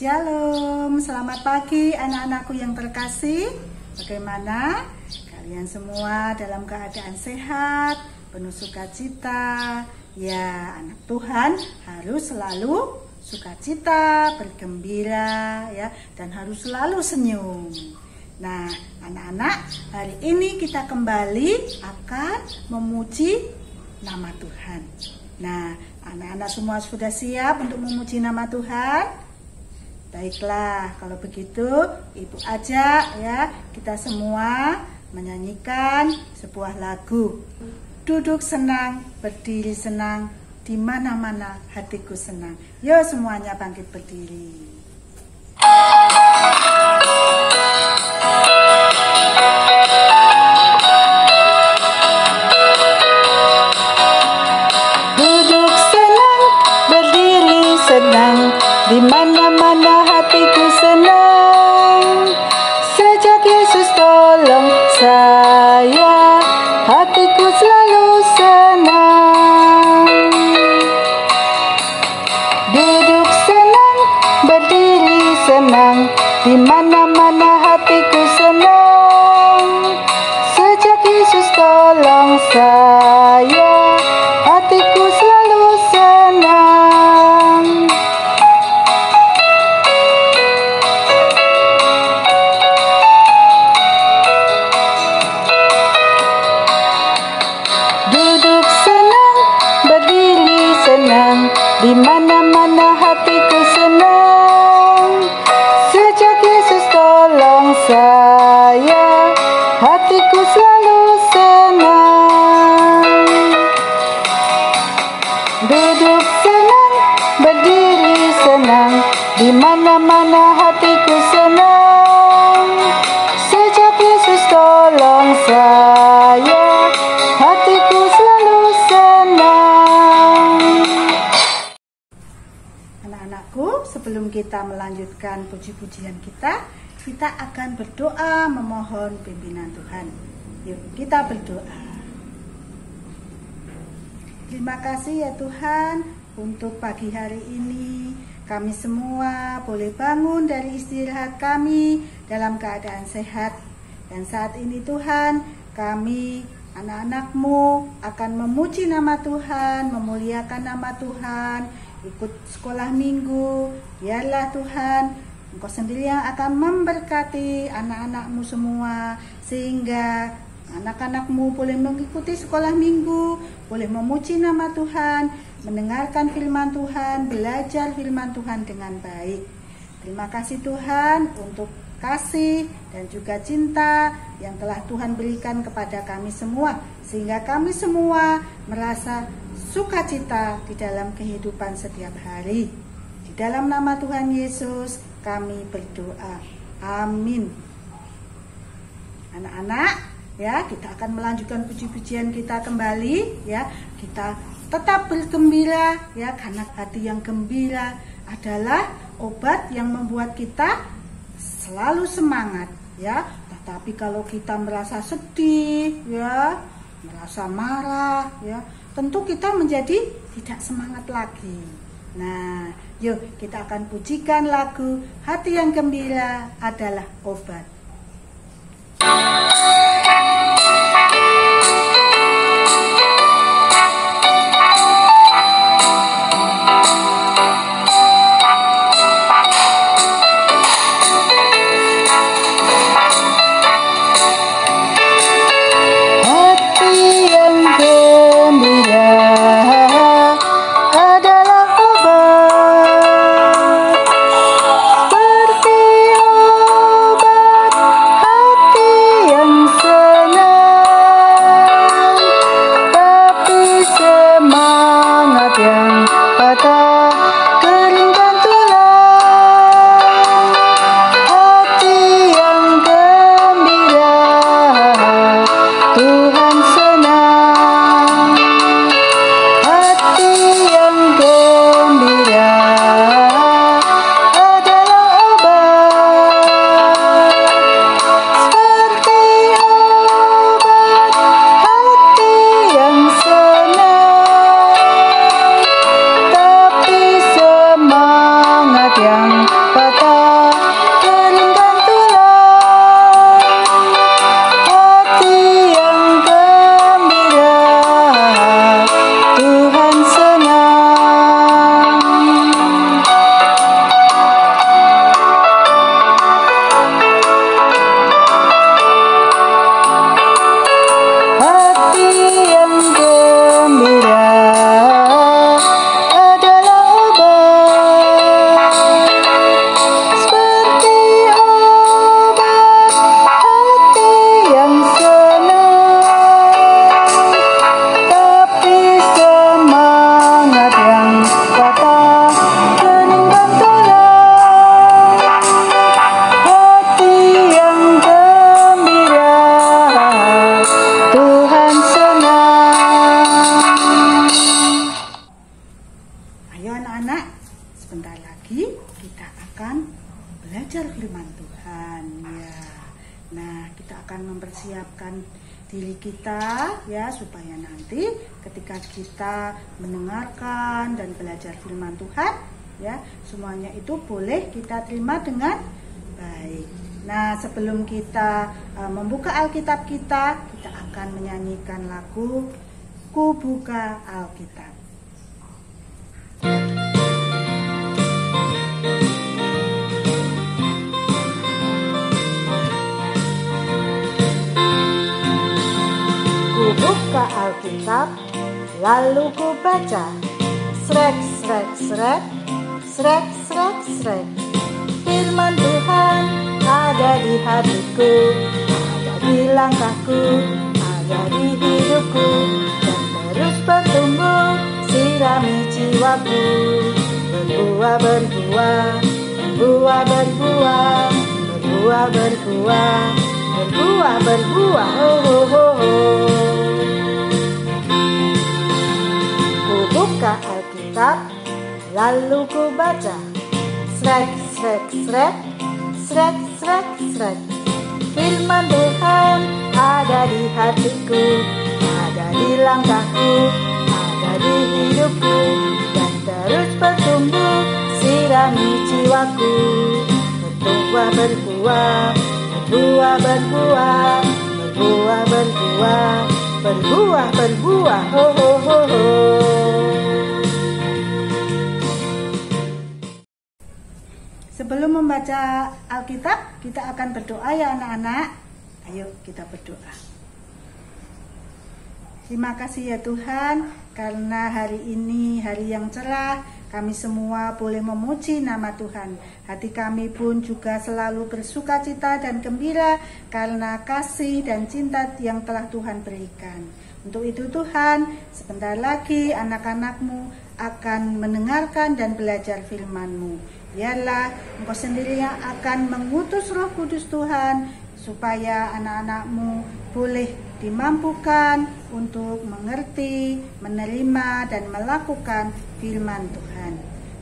Shalom, selamat pagi anak-anakku yang terkasih. Bagaimana kalian semua dalam keadaan sehat, penuh sukacita? Ya, anak Tuhan harus selalu sukacita, bergembira ya, dan harus selalu senyum. Nah, anak-anak, hari ini kita kembali akan memuji nama Tuhan. Nah, anak-anak semua sudah siap untuk memuji nama Tuhan? Baiklah, kalau begitu Ibu ajak ya kita semua menyanyikan sebuah lagu. Duduk senang, berdiri senang, di mana-mana hatiku senang. Yuk semuanya bangkit berdiri. Duduk senang, berdiri senang, di mana-mana hatiku senang. Sejak Yesus tolong saya, hatiku selalu senang. Duduk senang, berdiri senang, di mana-mana hatiku senang. Sejak Yesus tolong saya, hatiku selalu senang. Duduk senang, berdiri senang, di mana-mana hatiku senang. Sejak Yesus tolong saya, hatiku selalu senang. Duduk senang, berdiri senang, di mana-mana hatiku senang. Sejak Yesus tolong saya, hatiku selalu senang. Anak-anakku, sebelum kita melanjutkan puji-pujian kita akan berdoa memohon pimpinan Tuhan. Yuk kita berdoa. Terima kasih ya Tuhan untuk pagi hari ini. Kami semua boleh bangun dari istirahat kami dalam keadaan sehat. Dan saat ini Tuhan, kami anak-anak-Mu akan memuji nama Tuhan, memuliakan nama Tuhan, ikut sekolah minggu. Biarlah Tuhan, Engkau sendiri yang akan memberkati anak-anak-Mu semua, sehingga anak-anak-Mu boleh mengikuti sekolah minggu, boleh memuji nama Tuhan, mendengarkan firman Tuhan, belajar firman Tuhan dengan baik. Terima kasih Tuhan untuk kasih dan juga cinta yang telah Tuhan berikan kepada kami semua, sehingga kami semua merasa sukacita di dalam kehidupan setiap hari. Di dalam nama Tuhan Yesus kami berdoa. Amin. Anak-anak, ya, kita akan melanjutkan puji-pujian kita kembali ya. Kita tetap bergembira ya, karena hati yang gembira adalah obat yang membuat kita selalu semangat ya. Tetapi kalau kita merasa sedih ya, merasa marah ya, tentu kita menjadi tidak semangat lagi. Nah, yuk kita akan pujikan lagu Hati yang Gembira Adalah Obat. Seperti obat akan mempersiapkan diri kita ya, supaya nanti ketika kita mendengarkan dan belajar firman Tuhan ya, semuanya itu boleh kita terima dengan baik. Nah, sebelum kita membuka Alkitab kita akan menyanyikan lagu Ku Buka Alkitab. Ku buka Alkitab, lalu ku baca, srek, srek, srek, srek, srek, srek. Firman Tuhan ada di hatiku, ada di langkahku, ada di hidupku, dan terus bertumbuh, sirami jiwaku. Berbuah, berbuah, berbuah, berbuah, berbuah, berbuah, berbuah, berbuah, oh, oh, oh, oh. Ku buka Alkitab, lalu ku baca, srek, srek, srek, srek, srek, srek. Firman Tuhan ada di hatiku, ada di langkahku, ada di hidupku, dan terus bertumbuh, sirami jiwaku. Berbuah, berbuah, berbuah, berbuah, berbuah, berbuah, berbuah, berbuah, ho, ho, ho, ho. Sebelum membaca Alkitab, kita akan berdoa ya anak-anak. Ayo kita berdoa. Terima kasih ya Tuhan, karena hari ini hari yang cerah, kami semua boleh memuji nama Tuhan. Hati kami pun juga selalu bersuka cita dan gembira karena kasih dan cinta yang telah Tuhan berikan. Untuk itu Tuhan, sebentar lagi anak-anak-Mu akan mendengarkan dan belajar firman-Mu. Biarlah Engkau sendiri yang akan mengutus Roh Kudus Tuhan, supaya anak-anak-Mu boleh dimampukan untuk mengerti, menerima, dan melakukan firman Tuhan.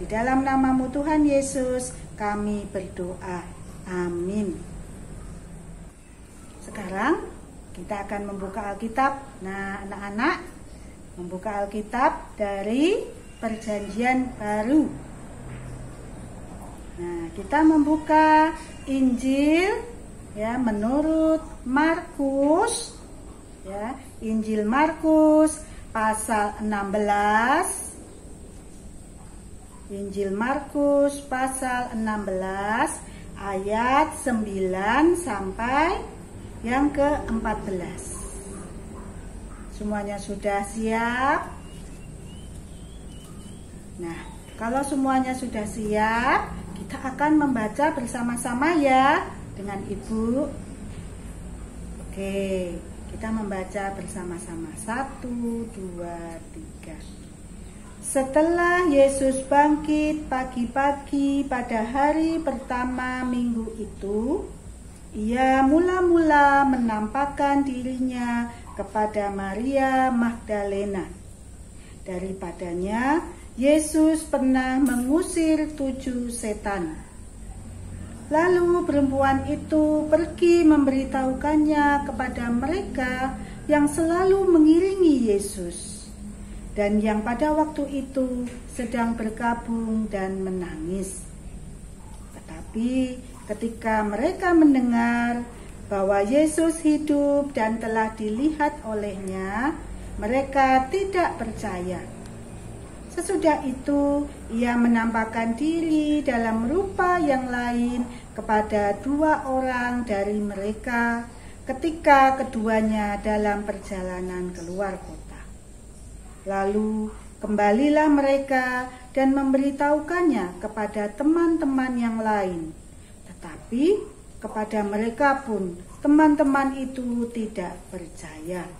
Di dalam nama-Mu Tuhan Yesus kami berdoa. Amin. Sekarang kita akan membuka Alkitab. Nah, anak-anak, membuka Alkitab dari Perjanjian Baru. Nah, kita membuka Injil ya menurut Markus ya, Injil Markus pasal 16. Injil Markus pasal 16 ayat 9 sampai yang ke-14. Semuanya sudah siap? Nah, kalau semuanya sudah siap, kita akan membaca bersama-sama ya dengan Ibu. Oke, kita membaca bersama-sama. 1, 2, 3. Setelah Yesus bangkit pagi-pagi pada hari pertama minggu itu, Ia mula-mula menampakkan dirinya kepada Maria Magdalena. Daripadanya Yesus pernah mengusir 7 setan. Lalu perempuan itu pergi memberitahukannya kepada mereka yang selalu mengiringi Yesus, dan yang pada waktu itu sedang berkabung dan menangis. Tetapi ketika mereka mendengar bahwa Yesus hidup dan telah dilihat olehnya, mereka tidak percaya. Sesudah itu, Ia menampakkan diri dalam rupa yang lain kepada 2 orang dari mereka ketika keduanya dalam perjalanan keluar kota. Lalu kembalilah mereka dan memberitahukannya kepada teman-teman yang lain. Tetapi kepada mereka pun teman-teman itu tidak percaya.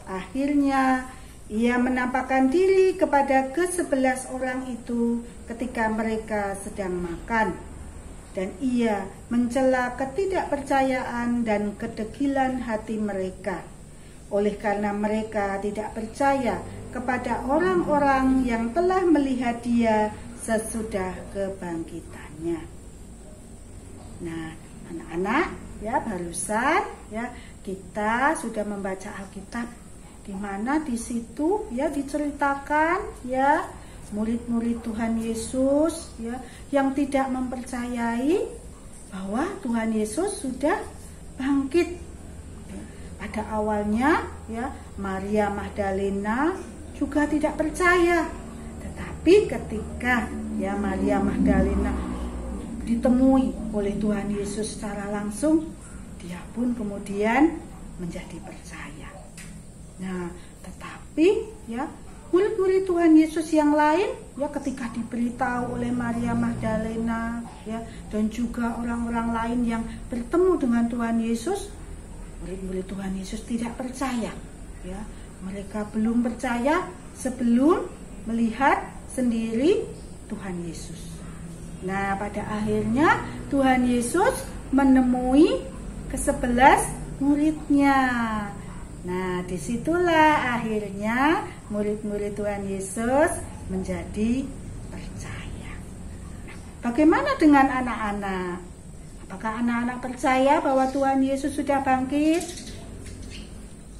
Akhirnya Ia menampakkan diri kepada ke-11 orang itu ketika mereka sedang makan, dan Ia mencela ketidakpercayaan dan kedegilan hati mereka, oleh karena mereka tidak percaya kepada orang-orang yang telah melihat Dia sesudah kebangkitannya. Nah, anak-anak, ya barusan ya kita sudah membaca Alkitab, di mana di situ ya diceritakan ya murid-murid Tuhan Yesus ya yang tidak mempercayai bahwa Tuhan Yesus sudah bangkit. Pada awalnya ya Maria Magdalena juga tidak percaya, tetapi ketika ya Maria Magdalena ditemui oleh Tuhan Yesus secara langsung, dia pun kemudian menjadi percaya. Nah, tetapi ya murid-murid Tuhan Yesus yang lain ya ketika diberitahu oleh Maria Magdalena ya dan juga orang-orang lain yang bertemu dengan Tuhan Yesus, murid-murid Tuhan Yesus tidak percaya ya. Mereka belum percaya sebelum melihat sendiri Tuhan Yesus. Nah, pada akhirnya Tuhan Yesus menemui ke-11 muridnya. Nah, disitulah akhirnya murid-murid Tuhan Yesus menjadi percaya. Nah, bagaimana dengan anak-anak? Apakah anak-anak percaya bahwa Tuhan Yesus sudah bangkit?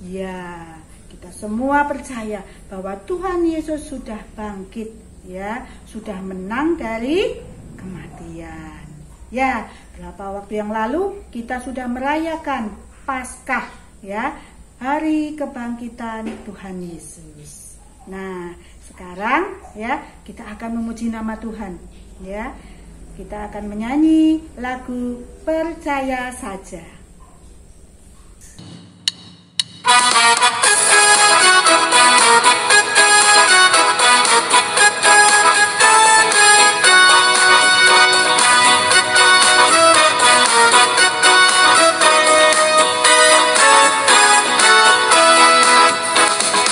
Ya, kita semua percaya bahwa Tuhan Yesus sudah bangkit, ya, sudah menang dari kematian. Ya, beberapa waktu yang lalu kita sudah merayakan Paskah, ya, hari kebangkitan Tuhan Yesus. Nah, sekarang ya kita akan memuji nama Tuhan, ya. Kita akan menyanyi lagu Percaya Saja.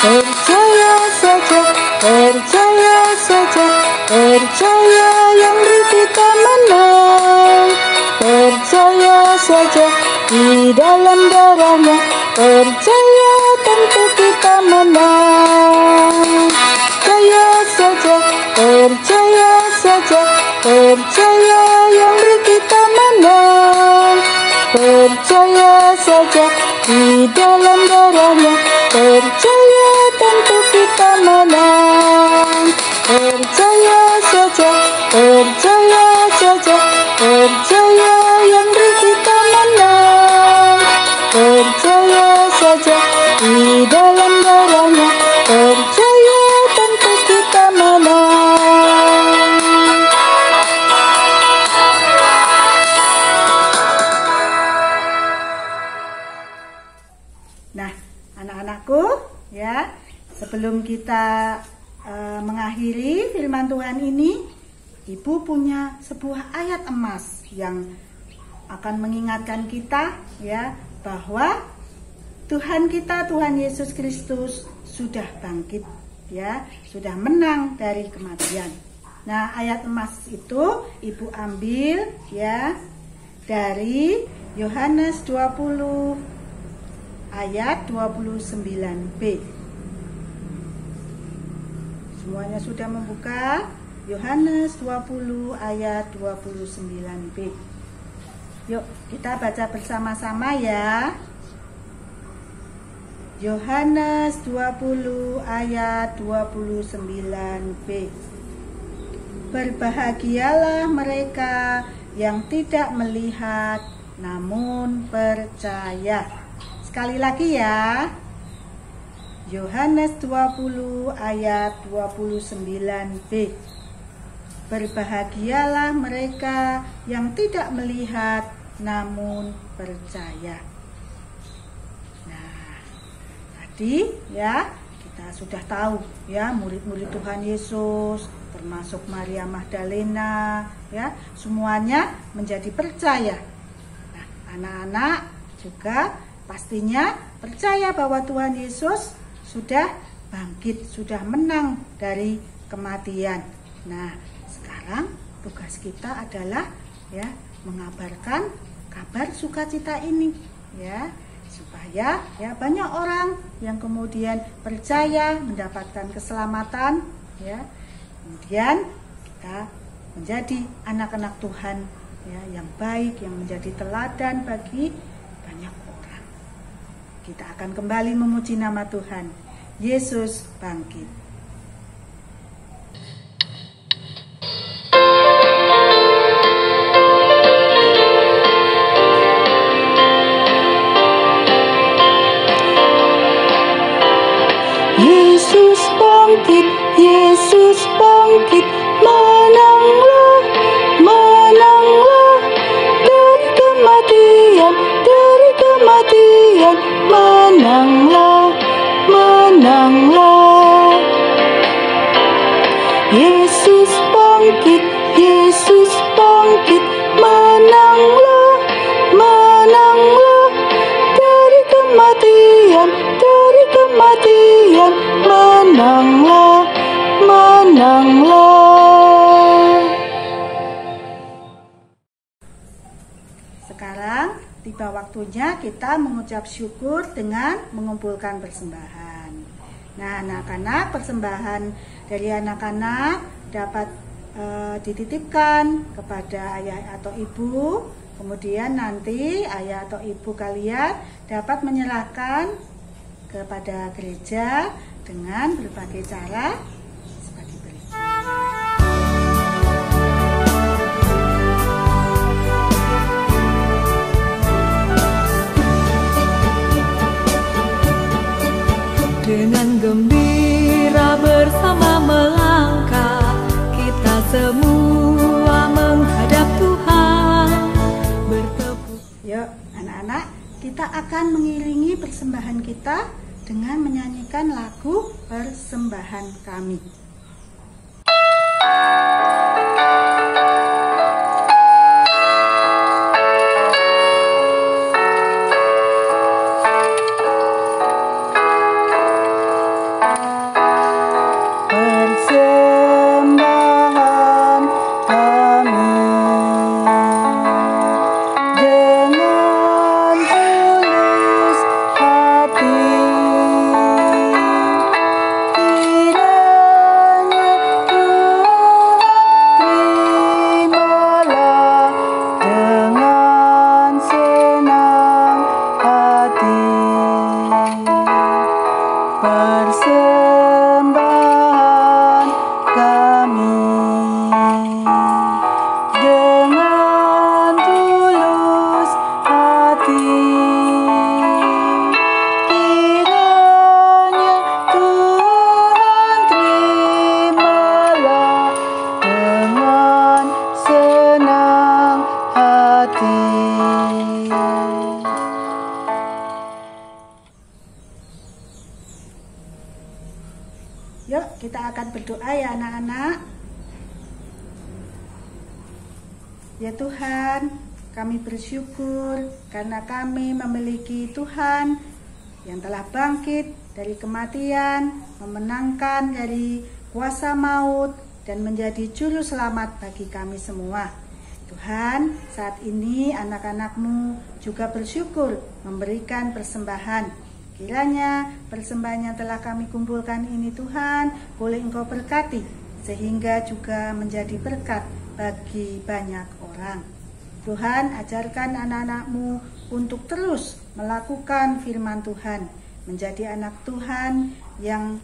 Percaya saja, percaya saja, percaya yang beri kita menang. Percaya saja di dalam darahnya, percaya tentu kita menang. Percaya saja, percaya saja, percaya yang beri kita menang. Percaya saja di dalam darahnya, percaya tentu kita menang. Percaya saja, percaya saja, percaya yang beri kita menang. Percaya saja di dalam darahnya, percaya tentu kita menang. Nah, anak-anakku, ya, sebelum kita mengakhiri firman Tuhan ini, Ibu punya sebuah ayat emas yang akan mengingatkan kita, ya, bahwa Tuhan kita, Tuhan Yesus Kristus sudah bangkit, ya, sudah menang dari kematian. Nah, ayat emas itu Ibu ambil, ya, dari Yohanes 20 ayat 29b. Semuanya sudah membuka Yohanes 20 ayat 29b. Yuk kita baca bersama-sama ya. Yohanes 20 ayat 29b. Berbahagialah mereka yang tidak melihat namun percaya. Sekali lagi ya. Yohanes 20 ayat 29b. Berbahagialah mereka yang tidak melihat namun percaya. Nah, tadi ya kita sudah tahu ya murid-murid Tuhan Yesus, termasuk Maria Magdalena, ya, semuanya menjadi percaya. Nah, anak-anak juga pastinya percaya bahwa Tuhan Yesus sudah bangkit, sudah menang dari kematian. Nah, sekarang tugas kita adalah ya mengabarkan kabar sukacita ini, ya, supaya ya banyak orang yang kemudian percaya mendapatkan keselamatan, ya. Kemudian kita menjadi anak-anak Tuhan ya, yang baik, yang menjadi teladan bagi banyak orang. Kita akan kembali memuji nama Tuhan. Yesus bangkit. Yesus bangkit, Yesus bangkit, menanglah, menanglah dari kematian, menanglah, menanglah. Yesus bangkit, Yesus bangkit, menanglah, menanglah dari kematian, menanglah, menanglah. Sekarang tiba waktunya kita mengucap syukur dengan mengumpulkan persembahan. Nah, anak-anak, persembahan dari anak-anak dapat dititipkan kepada ayah atau ibu. Kemudian nanti ayah atau ibu kalian dapat menyerahkan kepada gereja dengan berbagai cara sebagai berikut. Dengan gembira bersama melangkah, kita semua menghadap Tuhan bertepuk. Yuk anak-anak, kita akan mengiringi persembahan kita dengan menyanyikan lagu Persembahan Kami. Yuk kita akan berdoa ya anak-anak. Ya Tuhan, kami bersyukur karena kami memiliki Tuhan yang telah bangkit dari kematian, memenangkan dari kuasa maut, dan menjadi juru selamat bagi kami semua. Tuhan, saat ini anak-anak-Mu juga bersyukur memberikan persembahan. Kiranya persembahan yang telah kami kumpulkan ini Tuhan, boleh Engkau berkati, sehingga juga menjadi berkat bagi banyak orang. Tuhan, ajarkan anak-anak-Mu untuk terus melakukan firman Tuhan, menjadi anak Tuhan yang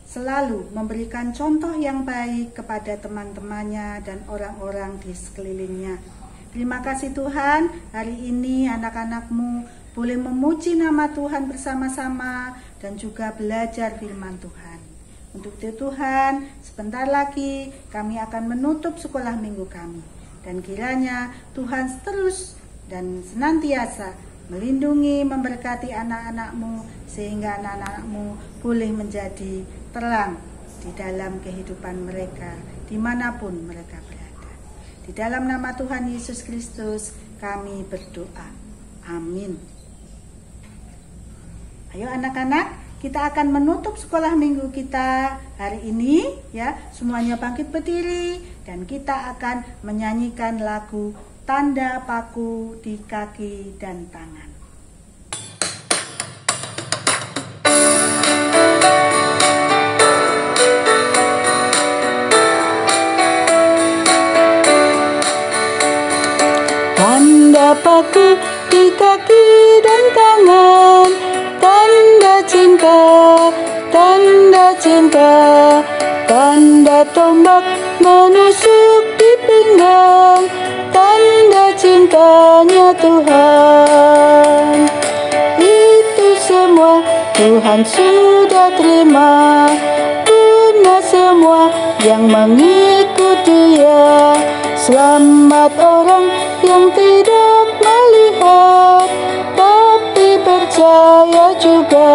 selalu memberikan contoh yang baik kepada teman-temannya dan orang-orang di sekelilingnya. Terima kasih Tuhan, hari ini anak-anak-Mu boleh memuji nama Tuhan bersama-sama dan juga belajar firman Tuhan. Untuk itu Tuhan, sebentar lagi kami akan menutup sekolah minggu kami. Dan kiranya Tuhan terus dan senantiasa melindungi, memberkati anak-anak-Mu, sehingga anak-anak-Mu boleh menjadi terang di dalam kehidupan mereka, dimanapun mereka berada. Di dalam nama Tuhan Yesus Kristus kami berdoa. Amin. Ayo anak-anak, kita akan menutup sekolah minggu kita hari ini ya. Semuanya bangkit berdiri dan kita akan menyanyikan lagu Tanda Paku di Kaki dan Tangan. cinta, tanda tombak menusuk di pinggang, tanda cintanya Tuhan. Itu semua Tuhan sudah terima, guna semua yang mengikut Dia. Selamat orang yang tidak melihat, tapi percaya juga.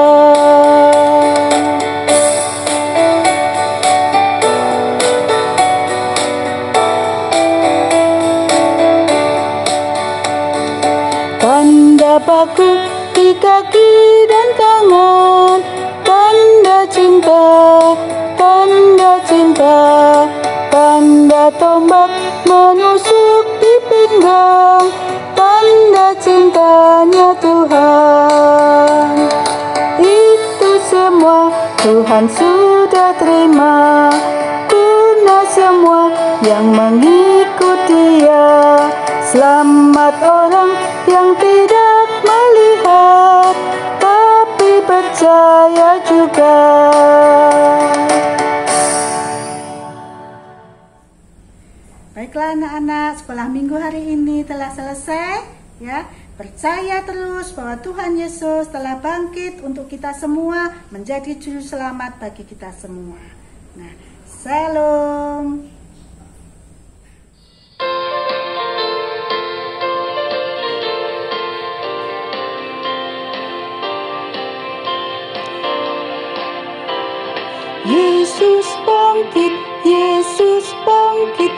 Tanda paku di kaki dan tangan, tanda cinta, tanda cinta, tanda tombak menusuk di pinggang, tanda cintanya Tuhan. Itu semua Tuhan sudah terima, guna semua yang mengikut Dia. Selamat orang yang tidak melihat, tapi percaya juga. Baiklah anak-anak, sekolah minggu hari ini telah selesai ya. Percaya terus bahwa Tuhan Yesus telah bangkit untuk kita semua, menjadi juru selamat bagi kita semua. Nah, Shalom. Yesus bangkit, Yesus bangkit.